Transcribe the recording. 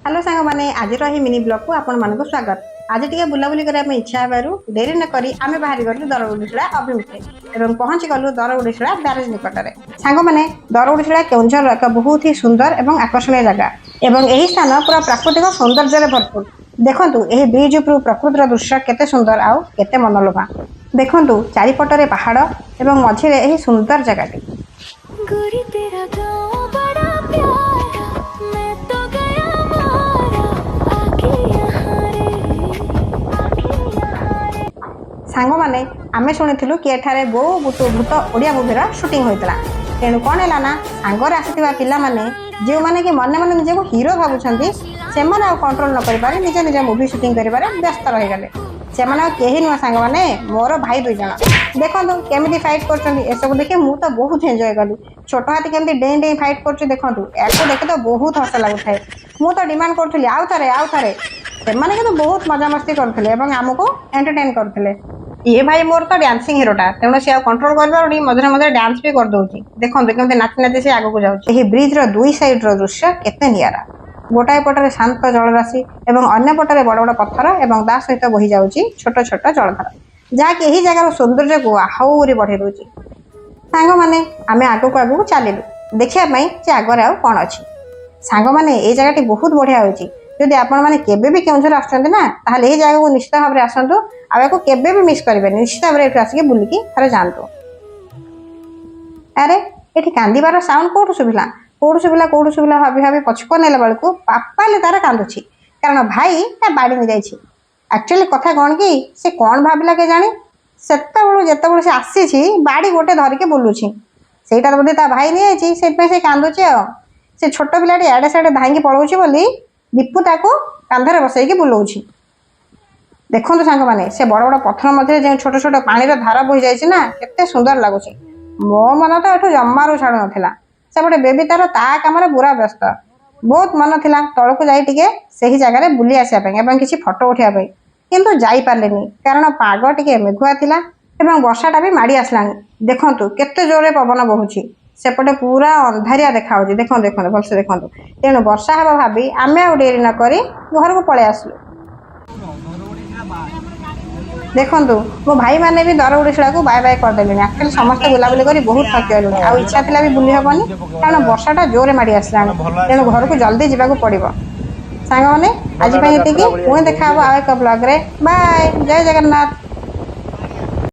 Hello सांग मैंने आज मिनी ब्लॉग को आपण मानक स्वागत। आज टे बुलाबुली करने इच्छा हो डेरी न करी आमे बाहरी गलु दरगुड़ीशिला अभिमुखे एवं पहुंची गलु दरगुड़ीशिला ब्यारेज निकटने। सांग मैंने दरगुड़ीशिला केउंझर एक बहुत ही सुंदर एवं आकर्षणीय जगह एवं यही स्थान पूरा प्राकृतिक सौंदर्य भरपूर। देखंतु एही ब्रिज उपर प्रकृतिर दृश्य केते सुंदर आउ केते मनलोभा। देखंतु चारिपटरे पहाड़ एवं मझिरे एही सुंदर जगह। सांग मैंने आमे शुणिलु कि एठारे बो बुटु भूत ओडिया मुभीर शूटिंग होता। तेणु कौन है ना सांगर आसुवा पिला माने जो माने कि मन मन निजे हीरो भावुंट से कंट्रोल न कर निज निज मुवी शूटिंग कर व्यस्त रहीगले। से कहीं नुह सांग मैंने मोर भाई दुई जन देखो केमी फाइट कर देखिए मु तो बहुत एंजॉय कली। छोट हाथी केमी डे डे फाइट कर देखो या देखे तो बहुत हस लगुए। मु तो डिमांड करी आउ थे से बहुत मजामस्ती करते आमको एंटरटेन करते। ये भाई मोर तो डांसिंग हीरोटा तेणु सी कंट्रोल कर मझे मझे डांस भी कर दौर। देखो केमी नाची नाची से आगे जाऊँगी। ब्रिज दुई साइड दृश्य केते नियारा। गोटाए पटरे शांत जलराशि एवं अन्य पटरे बड़ बड़ पत्थर एवं ता सहित बही जाऊँगी छोट छोट जलधार जहाँकि यही जगार सौंदर्य को आहरी बढ़े दूसरी। सांग मैंने आम आगक आगक चलू देखापी जे आगे आउ कौन अच्छी। सांग मैंने ये जगह बहुत बढ़िया होगी। जदि आपण मैंने केबे भी केउंझर आसुचंती ना ताहले एही जगह को निश्चित भाव में आसंतु आको केबे भी मिस करेंगे। निश्चित भाव में आसिक बुलिकी थरे जातु। अरे ये कांदार साउंड कौटू शुभिला कौटू शुभिला भाभी भाभी पछक नेला बेलू पापाले तार कांदुची कारण भाई ता बाड़ी नहीं जाइए। एक्चुअली कथा कौन कि से कौन भाविला के जानी जिते से आसी बाड़ी गोटे धरिके बुलूची सेटा बोधे ता भाई नहीं जाइए से कांदुची। से छोट पिलाटी आड़े साड़े धाई पलाऊँच बोली दीपू ताको कांधरे बसैकी बुलाऊँ। देखो सांग मैंने से बड़ बड़ पत्थर मध्य जो छोट छोट पानी धारा बही जाइए ना केते सुंदर लगुच। मो मन तो एठू जमारू छाड़ू नाला से गोटे बेबी तार ता कम पूरा व्यस्त। बहुत मन था तौक जा जगह बुली आसापी किसी फटो उठापी किंतु जाई पार्लेनी कारण पाग टे मेघुआ थिला एवं वर्षाटा भी माड़ी आसला। देखंतु केते जोरे पवन बहुची सेपटे पूरा अंधारिया देखा देखो देखो भलसे देखो। तेणु वर्षा हवा भाभी आम आ डेरी नक घर को पलि आसलु। देखंतु मो भाई माने भी दरगुड़ीशिला को बाय बाय करदेले। एक्चुअली समस्त बुलाबुली कर बहुत थकी गलु आ इच्छा थिला भी बुली हेबनी कारण वर्षाटा जोरे माड़ी आसला। तेणु घर को जल्दी जावाक पड़िबो। सांग माने आज एतिकी पुणी देखा आ एक ब्लॉग रे बाय। जय जगन्नाथ।